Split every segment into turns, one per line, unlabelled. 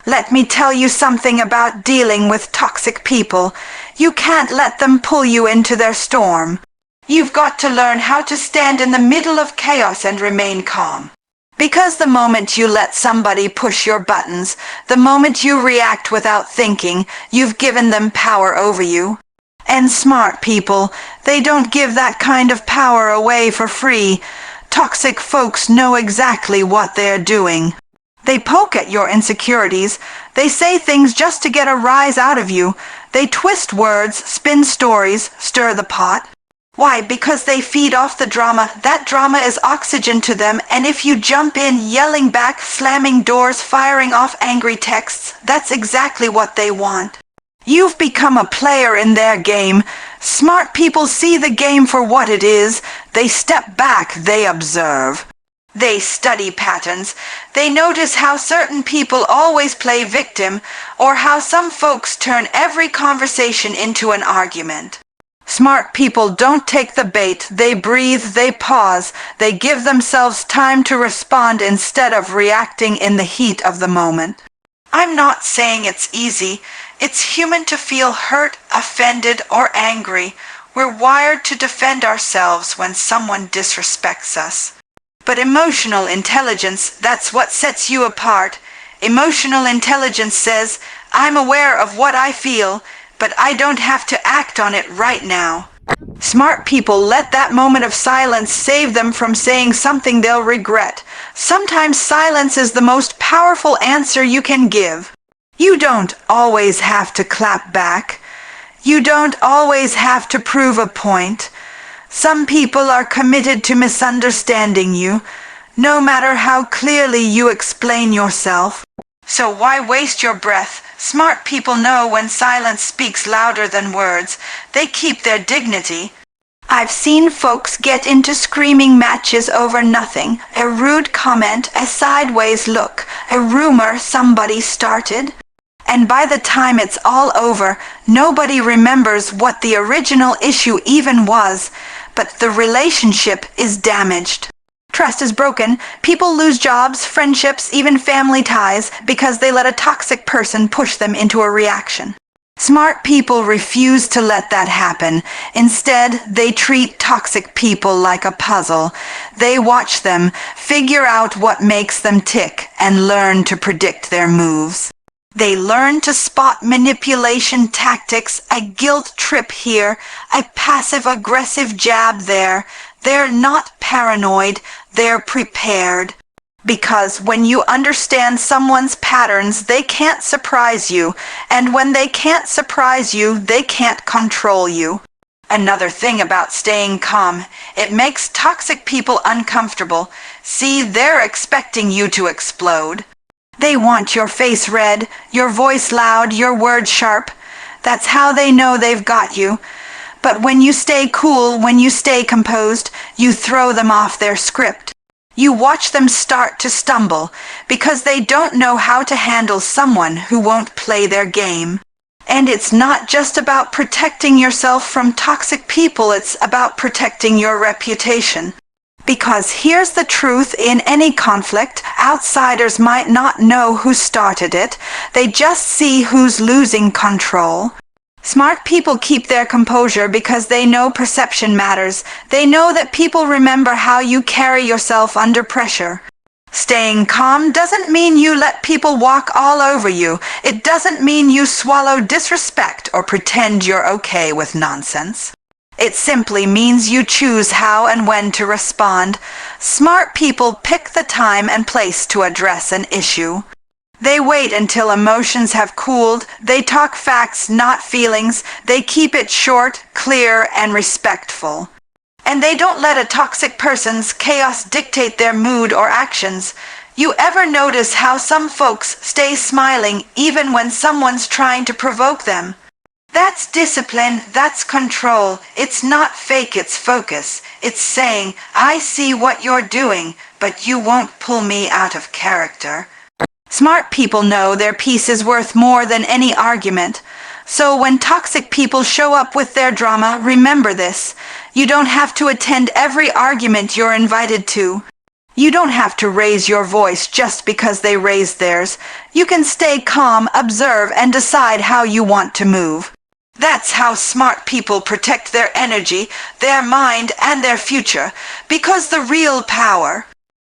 Let me tell you something about dealing with toxic people. You can't let them pull you into their storm. You've got to learn how to stand in the middle of chaos and remain calm. Because the moment you let somebody push your buttons, the moment you react without thinking, you've given them power over you. And smart people, they don't give that kind of power away for free. Toxic folks know exactly what they're doing. They poke at your insecurities. They say things just to get a rise out of you. They twist words, spin stories, stir the pot. Why? Because they feed off the drama. That drama is oxygen to them, and if you jump in yelling back, slamming doors, firing off angry texts, that's exactly what they want. You've become a player in their game. Smart people see the game for what it is. They step back, they observe. They study patterns. They notice how certain people always play victim, or how some folks turn every conversation into an argument. Smart people don't take the bait. They breathe, they pause, they give themselves time to respond instead of reacting in the heat of the moment. I'm not saying it's easy. It's human to feel hurt, offended, or angry. We're wired to defend ourselves when someone disrespects us. But emotional intelligence, that's what sets you apart. Emotional intelligence says, I'm aware of what I feel, but I don't have to act on it right now. Smart people let that moment of silence save them from saying something they'll regret. Sometimes silence is the most powerful answer you can give. You don't always have to clap back. You don't always have to prove a point. Some people are committed to misunderstanding you, no matter how clearly you explain yourself. So why waste your breath? Smart people know when silence speaks louder than words. They keep their dignity. I've seen folks get into screaming matches over nothing, a rude comment, a sideways look, a rumor somebody started. And by the time it's all over, nobody remembers what the original issue even was, but the relationship is damaged. Trust is broken. People lose jobs, friendships, even family ties because they let a toxic person push them into a reaction. Smart people refuse to let that happen. Instead, they treat toxic people like a puzzle. They watch them, figure out what makes them tick, and learn to predict their moves. They learn to spot manipulation tactics, a guilt trip here, a passive-aggressive jab there. They're not paranoid, they're prepared. Because when you understand someone's patterns, they can't surprise you, and when they can't surprise you, they can't control you. Another thing about staying calm, it makes toxic people uncomfortable. See, they're expecting you to explode. They want your face red, your voice loud, your words sharp. That's how they know they've got you. But when you stay cool, when you stay composed, you throw them off their script. You watch them start to stumble because they don't know how to handle someone who won't play their game. And it's not just about protecting yourself from toxic people, it's about protecting your reputation. Because here's the truth, in any conflict, outsiders might not know who started it. They just see who's losing control. Smart people keep their composure because they know perception matters. They know that people remember how you carry yourself under pressure. Staying calm doesn't mean you let people walk all over you. It doesn't mean you swallow disrespect or pretend you're okay with nonsense. It simply means you choose how and when to respond. Smart people pick the time and place to address an issue. They wait until emotions have cooled. They talk facts, not feelings. They keep it short, clear, and respectful. And they don't let a toxic person's chaos dictate their mood or actions. You ever notice how some folks stay smiling even when someone's trying to provoke them? That's discipline, that's control. It's not fake, it's focus. It's saying, I see what you're doing, but you won't pull me out of character. Smart people know their peace is worth more than any argument. So when toxic people show up with their drama, remember this. You don't have to attend every argument you're invited to. You don't have to raise your voice just because they raise theirs. You can stay calm, observe, and decide how you want to move. That's how smart people protect their energy, their mind, and their future, because the real power,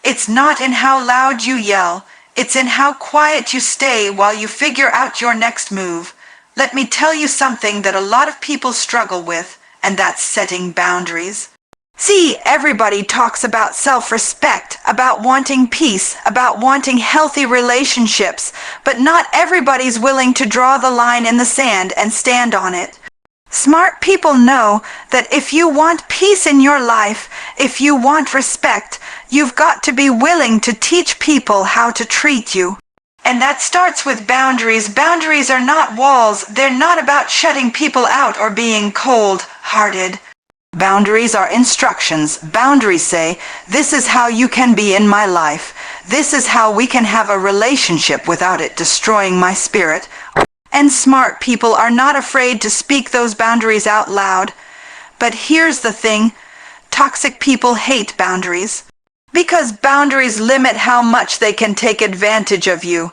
it's not in how loud you yell, it's in how quiet you stay while you figure out your next move. Let me tell you something that a lot of people struggle with, and that's setting boundaries. See, everybody talks about self-respect, about wanting peace, about wanting healthy relationships, but not everybody's willing to draw the line in the sand and stand on it. Smart people know that if you want peace in your life, if you want respect, you've got to be willing to teach people how to treat you. And that starts with boundaries. Boundaries are not walls. They're not about shutting people out or being cold-hearted. Boundaries are instructions. Boundaries say, this is how you can be in my life. This is how we can have a relationship without it destroying my spirit. And smart people are not afraid to speak those boundaries out loud. But here's the thing, toxic people hate boundaries. Because boundaries limit how much they can take advantage of you.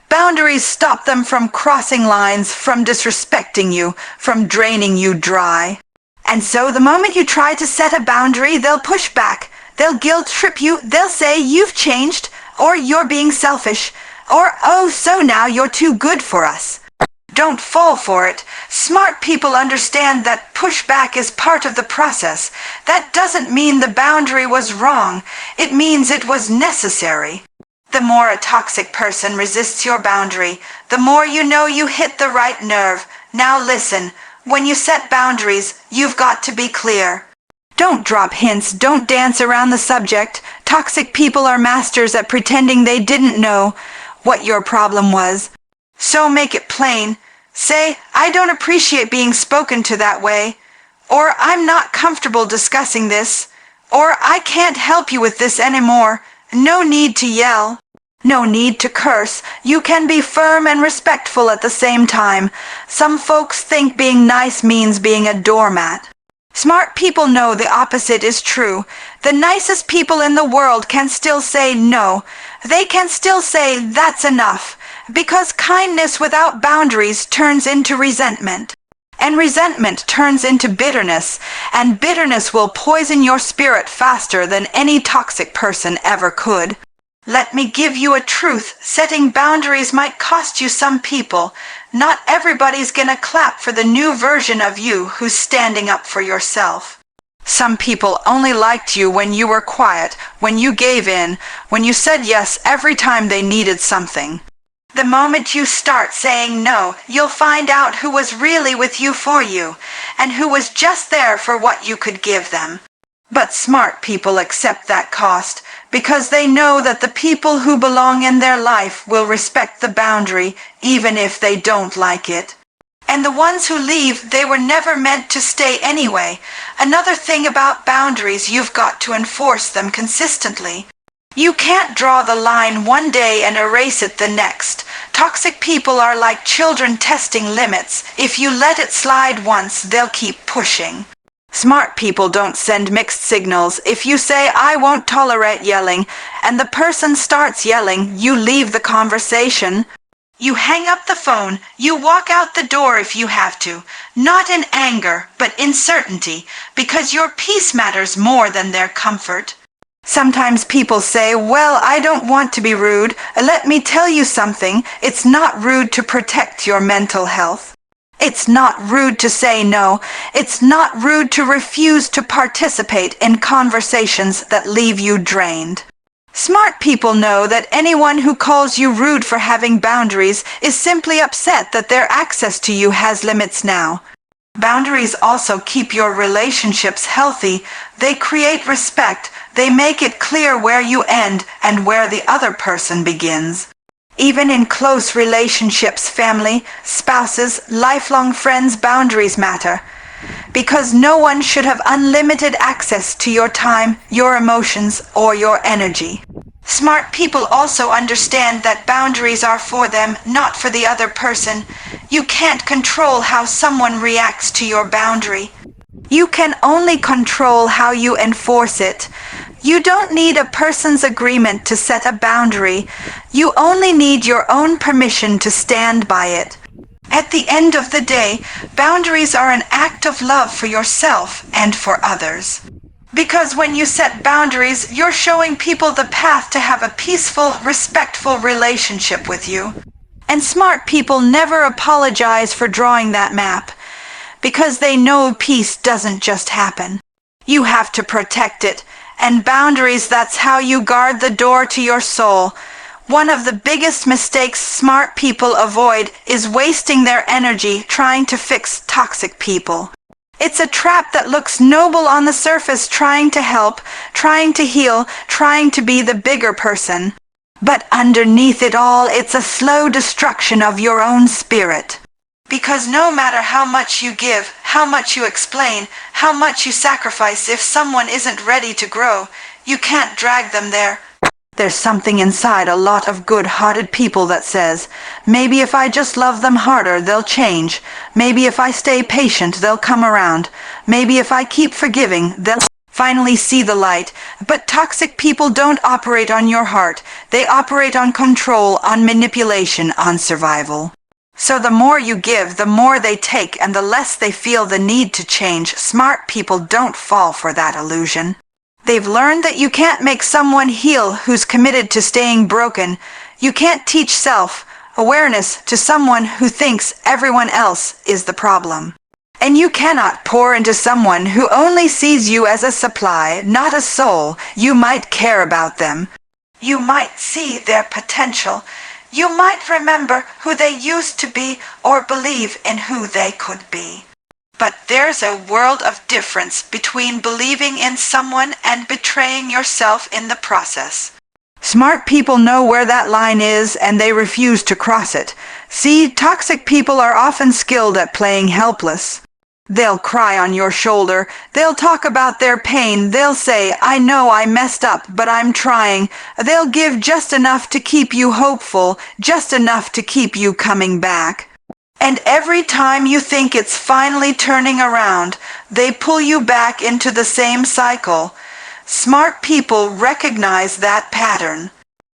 Boundaries stop them from crossing lines, from disrespecting you, from draining you dry. And so the moment you try to set a boundary, they'll push back. They'll guilt trip you. They'll say you've changed, or you're being selfish, or oh, so now you're too good for us. Don't fall for it. Smart people understand that pushback is part of the process. That doesn't mean the boundary was wrong. It means it was necessary. The more a toxic person resists your boundary, the more you know you hit the right nerve. Now listen. When you set boundaries, you've got to be clear. Don't drop hints, don't dance around the subject. Toxic people are masters at pretending they didn't know what your problem was. So make it plain. Say, I don't appreciate being spoken to that way. Or I'm not comfortable discussing this. Or I can't help you with this anymore. No need to yell. No need to curse. You can be firm and respectful at the same time. Some folks think being nice means being a doormat. Smart people know the opposite is true. The nicest people in the world can still say no. They can still say that's enough. Because kindness without boundaries turns into resentment. And resentment turns into bitterness. And bitterness will poison your spirit faster than any toxic person ever could. Let me give you a truth. Setting boundaries might cost you some people. Not everybody's gonna clap for the new version of you who's standing up for yourself. Some people only liked you when you were quiet, when you gave in, when you said yes every time they needed something. The moment you start saying no, you'll find out who was really with you for you, and who was just there for what you could give them. But smart people accept that cost, because they know that the people who belong in their life will respect the boundary, even if they don't like it. And the ones who leave, they were never meant to stay anyway. Another thing about boundaries, you've got to enforce them consistently. You can't draw the line one day and erase it the next. Toxic people are like children testing limits. If you let it slide once, they'll keep pushing. Smart people don't send mixed signals. If you say, I won't tolerate yelling, and the person starts yelling, you leave the conversation. You hang up the phone, you walk out the door if you have to, not in anger, but in certainty, because your peace matters more than their comfort. Sometimes people say, well, I don't want to be rude. Let me tell you something. It's not rude to protect your mental health. It's not rude to say no. It's not rude to refuse to participate in conversations that leave you drained. Smart people know that anyone who calls you rude for having boundaries is simply upset that their access to you has limits now. Boundaries also keep your relationships healthy. They create respect. They make it clear where you end and where the other person begins. Even in close relationships, family, spouses, lifelong friends, boundaries matter. Because no one should have unlimited access to your time, your emotions, or your energy. Smart people also understand that boundaries are for them, not for the other person. You can't control how someone reacts to your boundary. You can only control how you enforce it. You don't need a person's agreement to set a boundary. You only need your own permission to stand by it. At the end of the day, boundaries are an act of love for yourself and for others. Because when you set boundaries, you're showing people the path to have a peaceful, respectful relationship with you. And smart people never apologize for drawing that map, because they know peace doesn't just happen. You have to protect it, and boundaries, that's how you guard the door to your soul. One of the biggest mistakes smart people avoid is wasting their energy trying to fix toxic people. It's a trap that looks noble on the surface, trying to help, trying to heal, trying to be the bigger person. But underneath it all, it's a slow destruction of your own spirit. Because no matter how much you give, how much you explain, how much you sacrifice, if someone isn't ready to grow, you can't drag them there. There's something inside a lot of good-hearted people that says, maybe if I just love them harder, they'll change. Maybe if I stay patient, they'll come around. Maybe if I keep forgiving, they'll finally see the light. But toxic people don't operate on your heart. They operate on control, on manipulation, on survival. So the more you give, the more they take, and the less they feel the need to change. Smart people don't fall for that illusion. They've learned that you can't make someone heal who's committed to staying broken. You can't teach self-awareness to someone who thinks everyone else is the problem. And you cannot pour into someone who only sees you as a supply, not a soul. You might care about them. You might see their potential. You might remember who they used to be or believe in who they could be. But there's a world of difference between believing in someone and betraying yourself in the process. Smart people know where that line is, and they refuse to cross it. See, toxic people are often skilled at playing helpless. They'll cry on your shoulder. They'll talk about their pain. They'll say, I know I messed up, but I'm trying. They'll give just enough to keep you hopeful, just enough to keep you coming back. And every time you think it's finally turning around, they pull you back into the same cycle. Smart people recognize that pattern.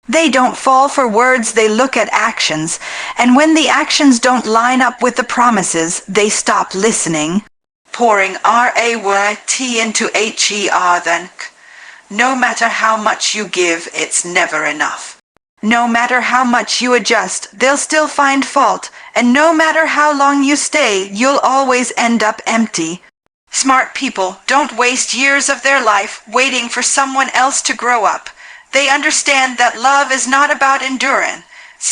They don't fall for words, they look at actions. And when the actions don't line up with the promises, they stop listening. Pouring R-A-Y-T into H-E-R then. No matter how much you give, it's never enough. No matter how much you adjust, they'll still find fault, and no matter how long you stay, you'll always end up empty. Smart people don't waste years of their life waiting for someone else to grow up. They understand that love is not about endurance,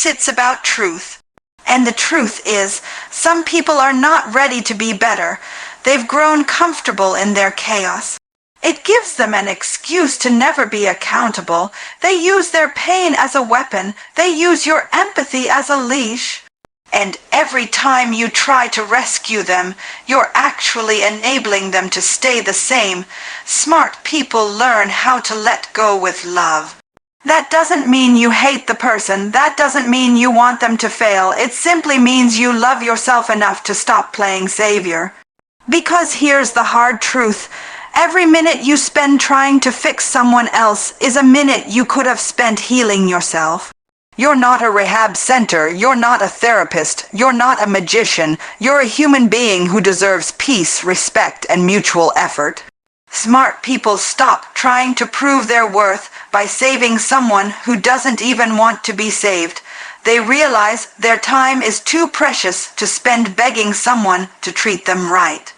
it's about truth. And the truth is, some people are not ready to be better. They've grown comfortable in their chaos. It gives them an excuse to never be accountable. They use their pain as a weapon. They use your empathy as a leash. And every time you try to rescue them, you're actually enabling them to stay the same. Smart people learn how to let go with love. That doesn't mean you hate the person. That doesn't mean you want them to fail. It simply means you love yourself enough to stop playing savior. Because here's the hard truth. Every minute you spend trying to fix someone else is a minute you could have spent healing yourself. You're not a rehab center, you're not a therapist, you're not a magician, you're a human being who deserves peace, respect, and mutual effort. Smart people stop trying to prove their worth by saving someone who doesn't even want to be saved. They realize their time is too precious to spend begging someone to treat them right.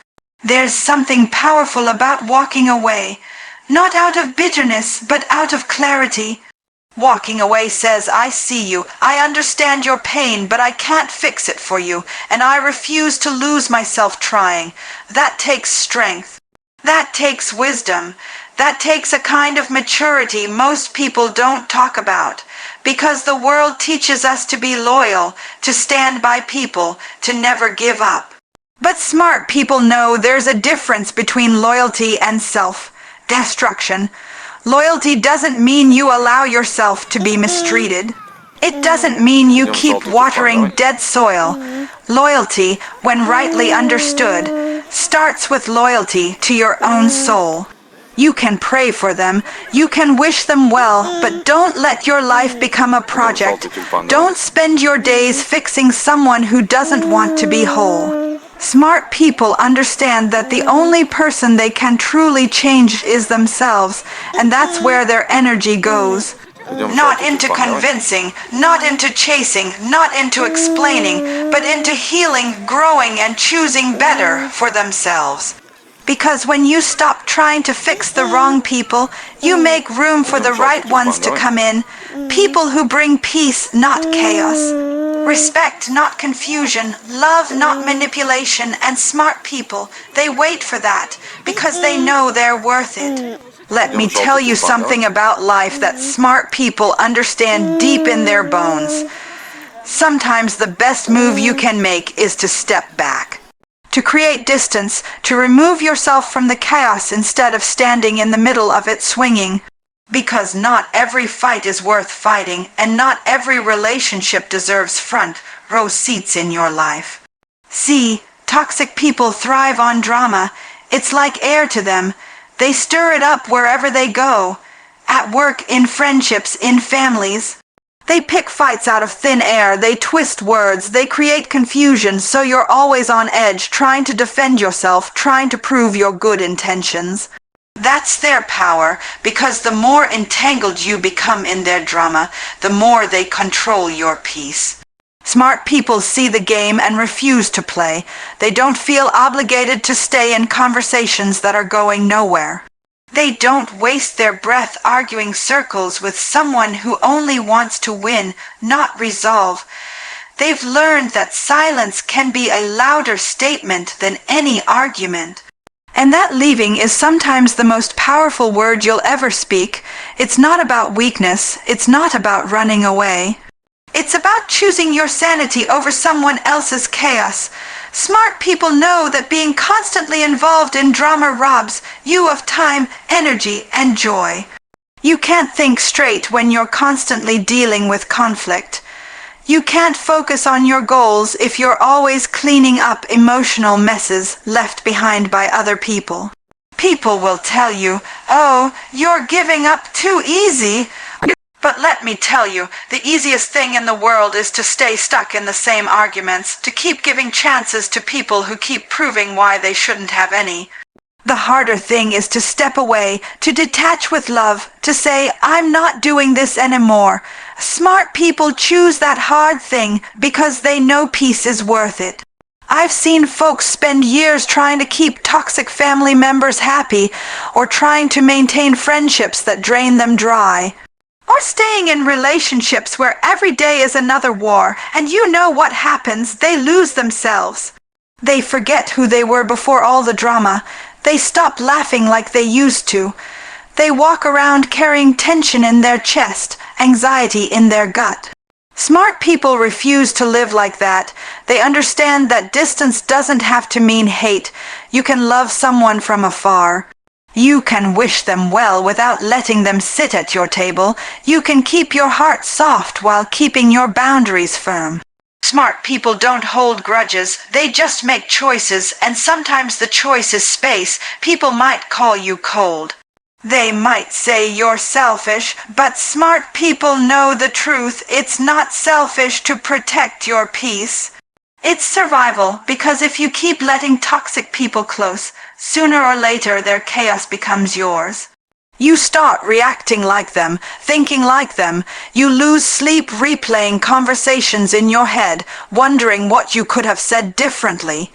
There's something powerful about walking away, not out of bitterness, but out of clarity. Walking away says, I see you, I understand your pain, but I can't fix it for you, and I refuse to lose myself trying. That takes strength. That takes wisdom. That takes a kind of maturity most people don't talk about, because the world teaches us to be loyal, to stand by people, to never give up. But smart people know there's a difference between loyalty and self-destruction. Loyalty doesn't mean you allow yourself to be mistreated. It doesn't mean you keep watering dead soil. Loyalty, when rightly understood, starts with loyalty to your own soul. You can pray for them, you can wish them well, but don't let your life become a project. Don't spend your days fixing someone who doesn't want to be whole. Smart people understand that the only person they can truly change is themselves, and that's where their energy goes. Not into convincing, not into chasing, not into explaining, but into healing, growing, and choosing better for themselves. Because when you stop trying to fix the wrong people, you make room for the right ones to come in. People who bring peace, not chaos. Respect, not confusion. Love, not manipulation. And smart people, they wait for that because they know they're worth it. Let me tell you something about life that smart people understand deep in their bones. Sometimes the best move you can make is to step back. To create distance, to remove yourself from the chaos instead of standing in the middle of it swinging. Because not every fight is worth fighting, and not every relationship deserves front row seats in your life. See, toxic people thrive on drama. It's like air to them. They stir it up wherever they go. At work, in friendships, in families. They pick fights out of thin air, they twist words, they create confusion, so you're always on edge, trying to defend yourself, trying to prove your good intentions. That's their power, because the more entangled you become in their drama, the more they control your peace. Smart people see the game and refuse to play. They don't feel obligated to stay in conversations that are going nowhere. They don't waste their breath arguing circles with someone who only wants to win, not resolve. They've learned that silence can be a louder statement than any argument. And that leaving is sometimes the most powerful word you'll ever speak. It's not about weakness. It's not about running away. It's about choosing your sanity over someone else's chaos. Smart people know that being constantly involved in drama robs you of time, energy, and joy. You can't think straight when you're constantly dealing with conflict. You can't focus on your goals if you're always cleaning up emotional messes left behind by other people. People will tell you, "Oh, you're giving up too easy." But let me tell you, the easiest thing in the world is to stay stuck in the same arguments, to keep giving chances to people who keep proving why they shouldn't have any. The harder thing is to step away, to detach with love, to say, "I'm not doing this anymore." Smart people choose that hard thing because they know peace is worth it. I've seen folks spend years trying to keep toxic family members happy, or trying to maintain friendships that drain them dry. Or staying in relationships where every day is another war, and you know what happens, they lose themselves. They forget who they were before all the drama. They stop laughing like they used to. They walk around carrying tension in their chest, anxiety in their gut. Smart people refuse to live like that. They understand that distance doesn't have to mean hate. You can love someone from afar. You can wish them well without letting them sit at your table. You can keep your heart soft while keeping your boundaries firm. Smart people don't hold grudges. They just make choices, and sometimes the choice is space. People might call you cold. They might say you're selfish, but smart people know the truth. It's not selfish to protect your peace. It's survival, because if you keep letting toxic people close, sooner or later their chaos becomes yours. You start reacting like them, thinking like them. You lose sleep replaying conversations in your head, wondering what you could have said differently.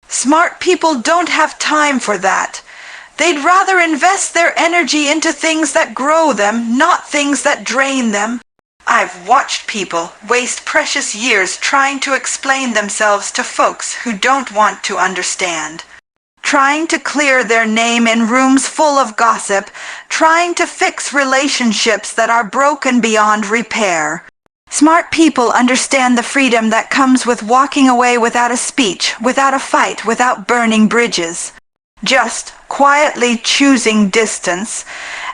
Smart people don't have time for that. They'd rather invest their energy into things that grow them, not things that drain them. I've watched people waste precious years trying to explain themselves to folks who don't want to understand. Trying to clear their name in rooms full of gossip, trying to fix relationships that are broken beyond repair. Smart people understand the freedom that comes with walking away without a speech, without a fight, without burning bridges. Just quietly choosing distance.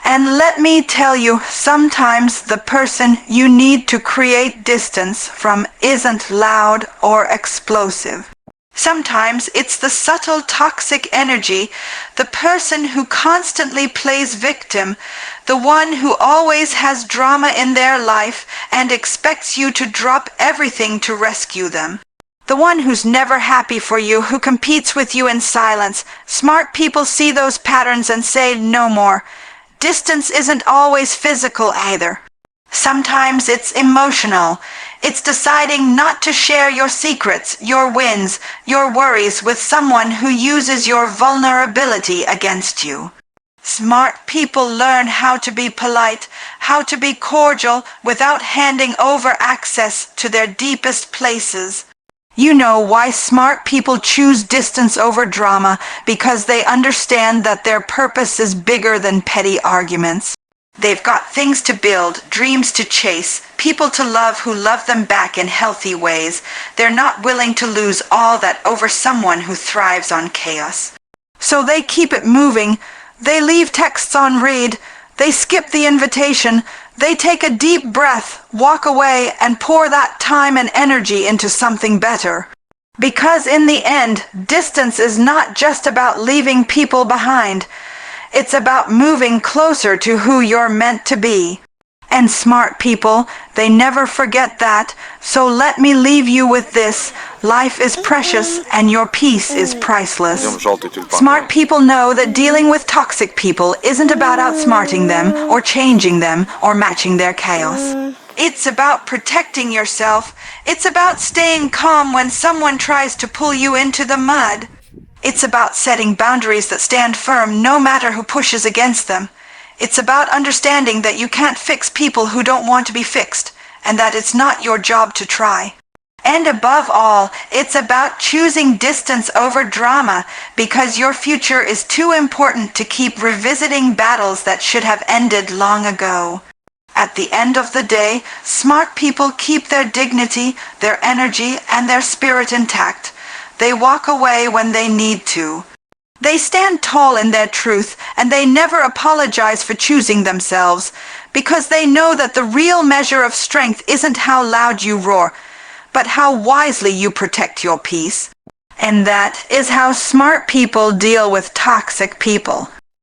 And let me tell you, sometimes the person you need to create distance from isn't loud or explosive. Sometimes it's the subtle toxic energy, the person who constantly plays victim, the one who always has drama in their life and expects you to drop everything to rescue them. The one who's never happy for you, who competes with you in silence. Smart people see those patterns and say no more. Distance isn't always physical either. Sometimes it's emotional. It's deciding not to share your secrets, your wins, your worries with someone who uses your vulnerability against you. Smart people learn how to be polite, how to be cordial without handing over access to their deepest places. You know why smart people choose distance over drama, because they understand that their purpose is bigger than petty arguments. They've got things to build, dreams to chase, people to love who love them back in healthy ways. They're not willing to lose all that over someone who thrives on chaos. So they keep it moving. They leave texts on read. They skip the invitation. They take a deep breath, walk away, and pour that time and energy into something better. Because in the end, distance is not just about leaving people behind. It's about moving closer to who you're meant to be. And smart people, they never forget that, so let me leave you with this. Life is precious and your peace is priceless. Smart people know that dealing with toxic people isn't about outsmarting them or changing them or matching their chaos. It's about protecting yourself. It's about staying calm when someone tries to pull you into the mud. It's about setting boundaries that stand firm no matter who pushes against them. It's about understanding that you can't fix people who don't want to be fixed, and that it's not your job to try. And above all, it's about choosing distance over drama, because your future is too important to keep revisiting battles that should have ended long ago. At the end of the day, smart people keep their dignity, their energy, and their spirit intact. They walk away when they need to. They stand tall in their truth, and they never apologize for choosing themselves, because they know that the real measure of strength isn't how loud you roar, but how wisely you protect your peace. And that is how smart people deal with toxic people.